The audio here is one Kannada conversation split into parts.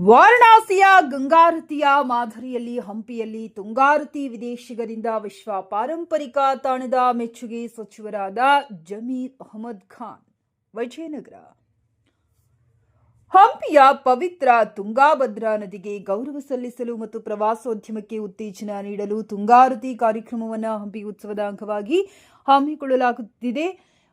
ವಾರಣಾಸಿಯ ಗಂಗಾರತಿಯ ಮಾದರಿಯಲ್ಲಿ ಹಂಪಿಯಲ್ಲಿ ತುಂಗಾರತಿ ವಿದೇಶಿಗರಿಂದ ವಿಶ್ವ ಪಾರಂಪರಿಕ ತಾಣದ ಮೆಚ್ಚುಗೆ ಸಚಿವರಾದ ಜಮೀರ್ ಅಹಮದ್ ಖಾನ್. ವಿಜಯನಗರ. ಹಂಪಿಯ ಪವಿತ್ರ ತುಂಗಾಭದ್ರಾ ನದಿಗೆ ಗೌರವ ಸಲ್ಲಿಸಲು ಮತ್ತು ಪ್ರವಾಸೋದ್ಯಮಕ್ಕೆ ಉತ್ತೇಜನ ನೀಡಲು ತುಂಗಾರತಿ ಕಾರ್ಯಕ್ರಮವನ್ನು ಹಂಪಿ ಉತ್ಸವದ ಅಂಗವಾಗಿ ಹಮ್ಮಿಕೊಳ್ಳಲಾಗುತ್ತಿದೆ.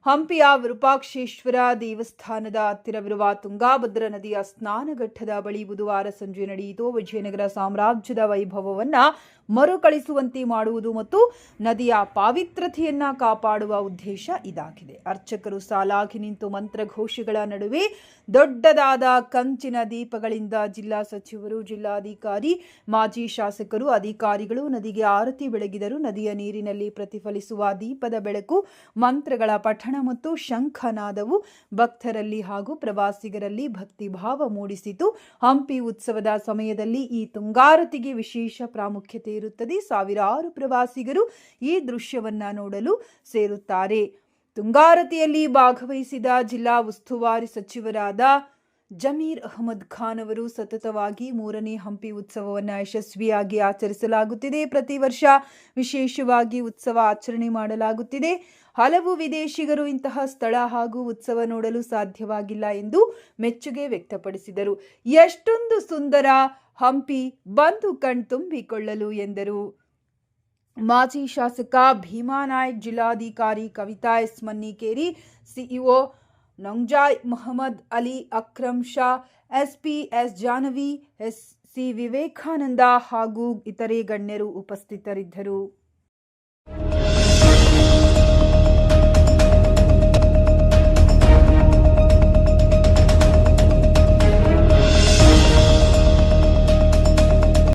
ಹಂಪಿಯ ವಿರೂಪಾಕ್ಷೇಶ್ವರ ದೇವಸ್ಥಾನದ ಹತ್ತಿರವಿರುವ ತುಂಗಾಭದ್ರಾ ನದಿಯ ಸ್ನಾನಘಟ್ಟದ ಬಳಿ ಬುಧವಾರ ಸಂಜೆ ನಡೆಯಿತು. ವಿಜಯನಗರ ಸಾಮ್ರಾಜ್ಯದ ವೈಭವವನ್ನು ಮರುಕಳಿಸುವಂತೆ ಮಾಡುವುದು ಮತ್ತು ನದಿಯ ಪಾವಿತ್ರತೆಯನ್ನು ಕಾಪಾಡುವ ಉದ್ದೇಶ ಇದಾಗಿದೆ. ಅರ್ಚಕರು ಸಾಲಾಗಿ ನಿಂತು ಮಂತ್ರಘೋಷಗಳ ನಡುವೆ ದೊಡ್ಡದಾದ ಕಂಚಿನ ದೀಪಗಳಿಂದ ಜಿಲ್ಲಾ ಸಚಿವರು, ಜಿಲ್ಲಾಧಿಕಾರಿ, ಮಾಜಿ ಶಾಸಕರು, ಅಧಿಕಾರಿಗಳು ನದಿಗೆ ಆರತಿ ಬೆಳಗಿದರು. ನದಿಯ ನೀರಿನಲ್ಲಿ ಪ್ರತಿಫಲಿಸುವ ದೀಪದ ಬೆಳಕು, ಮಂತ್ರಗಳ ಪಠಣ ಮತ್ತು ಶಂಖನಾದವು ಭಕ್ತರಲ್ಲಿ ಹಾಗೂ ಪ್ರವಾಸಿಗರಲ್ಲಿ ಭಕ್ತಿಭಾವ ಮೂಡಿಸಿತು. ಹಂಪಿ ಉತ್ಸವದ ಸಮಯದಲ್ಲಿ ಈ ತುಂಗಾರತಿಗೆ ವಿಶೇಷ ಪ್ರಾಮುಖ್ಯತೆ ಇರುತ್ತದೆ. ಸಾವಿರಾರು ಪ್ರವಾಸಿಗರು ಈ ದೃಶ್ಯವನ್ನ ನೋಡಲು ಸೇರುತ್ತಾರೆ. ತುಂಗಾರತಿಯಲ್ಲಿ ಭಾಗವಹಿಸಿದ ಜಿಲ್ಲಾ ಉಸ್ತುವಾರಿ ಸಚಿವರಾದ ಜಮೀರ್ ಅಹಮದ್ ಖಾನ್ ಅವರು ಸತತವಾಗಿ 3ನೇ ಹಂಪಿ ಉತ್ಸವವನ್ನು ಯಶಸ್ವಿಯಾಗಿ ಆಚರಿಸಲಾಗುತ್ತಿದೆ. ಪ್ರತಿ ವರ್ಷ ವಿಶೇಷವಾಗಿ ಉತ್ಸವ ಆಚರಣೆ ಮಾಡಲಾಗುತ್ತಿದೆ. ಹಲವು ವಿದೇಶಿಗರು ಇಂತಹ ಸ್ಥಳ ಹಾಗೂ ಉತ್ಸವ ನೋಡಲು ಸಾಧ್ಯವಾಗಿಲ್ಲ ಎಂದು ಮೆಚ್ಚುಗೆ ವ್ಯಕ್ತಪಡಿಸಿದರು. ಎಷ್ಟೊಂದು ಸುಂದರ ಹಂಪಿ, ಬಂದು ಕಣ್ತುಂಬಿಕೊಳ್ಳಲು ಎಂದರು. ಮಾಜಿ ಶಾಸಕ ಭೀಮಾನಾಯ್ಕ್, ಜಿಲ್ಲಾಧಿಕಾರಿ Kavitha S Mannikeri, CEO Nanjay Mohammed Ali, Akram Shah, SP S Janavi, S C Vivekananda ಹಾಗೂ ಇತರೆ ಗಣ್ಯರು ಉಪಸ್ಥಿತರಿದ್ದರು.